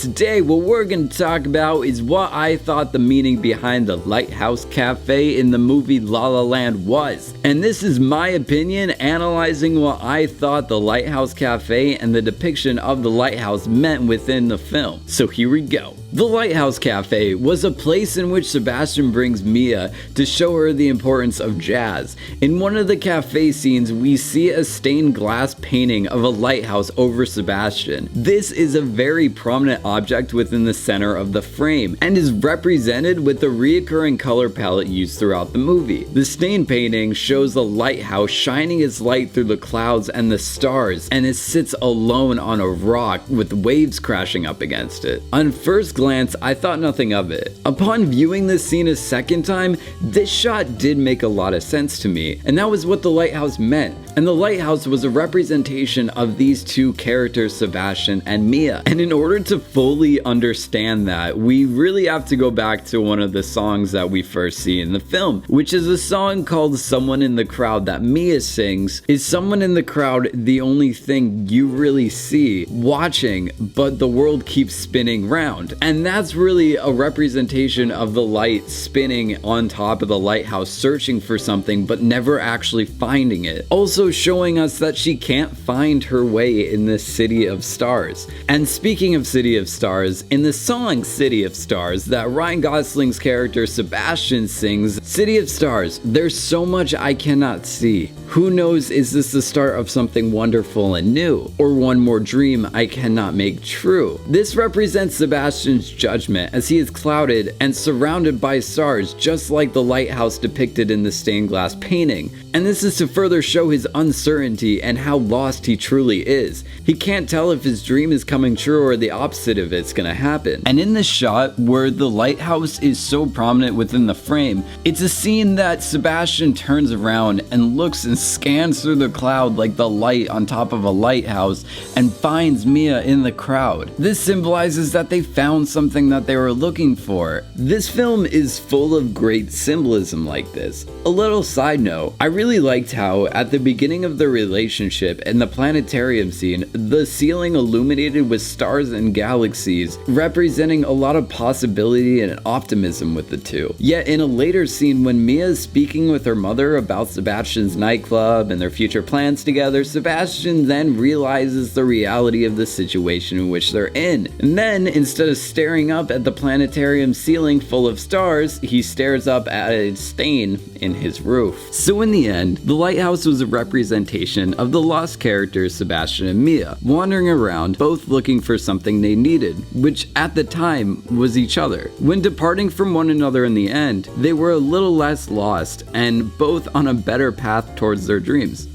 Today, what we're going to talk about is what I thought the meaning behind the Lighthouse Cafe in the movie La La Land was. And this is my opinion, analyzing what I thought the Lighthouse Cafe and the depiction of the lighthouse meant within the film. So here we go. The Lighthouse Cafe was a place in which Sebastian brings Mia to show her the importance of jazz. In one of the cafe scenes, we see a stained glass painting of a lighthouse over Sebastian. This is a very prominent object within the center of the frame and is represented with the reoccurring color palette used throughout the movie. The stained painting shows the lighthouse shining its light through the clouds and the stars, and it sits alone on a rock with waves crashing up against it. On first glance, I thought nothing of it. Upon viewing this scene a second time, this shot did make a lot of sense to me, and that was what the lighthouse meant. And the lighthouse was a representation of these two characters, Sebastian and Mia. And in order to fully understand that, we really have to go back to one of the songs that we first see in the film, which is a song called Someone in the Crowd that Mia sings. Is someone in the crowd the only thing you really see watching, but the world keeps spinning round? And that's really a representation of the light spinning on top of the lighthouse, searching for something but never actually finding it. Also showing us that she can't find her way in this city of stars. And speaking of City of Stars, in the song City of Stars that Ryan Gosling's character Sebastian sings, City of Stars, there's so much I cannot see. Who knows, is this the start of something wonderful and new? Or one more dream I cannot make true? This represents Sebastian's judgment as he is clouded and surrounded by stars, just like the lighthouse depicted in the stained glass painting. And this is to further show his uncertainty and how lost he truly is. He can't tell if his dream is coming true or the opposite of it's gonna happen. And in this shot, where the lighthouse is so prominent within the frame, it's a scene that Sebastian turns around and looks and scans through the cloud like the light on top of a lighthouse and finds Mia in the crowd. This symbolizes that they found something that they were looking for. This film is full of great symbolism like this. A little side note, I really liked how at the beginning of the relationship in the planetarium scene, the ceiling illuminated with stars and galaxies, representing a lot of possibility and optimism with the two. Yet in a later scene when Mia is speaking with her mother about Sebastian's nightclub and their future plans together, Sebastian then realizes the reality of the situation in which they're in. And then, instead of staring up at the planetarium ceiling full of stars, he stares up at a stain in his roof. So in the end, the lighthouse was a representation of the lost characters Sebastian and Mia, wandering around, both looking for something they needed, which at the time was each other. When departing from one another in the end, they were a little less lost and both on a better path towards their dreams.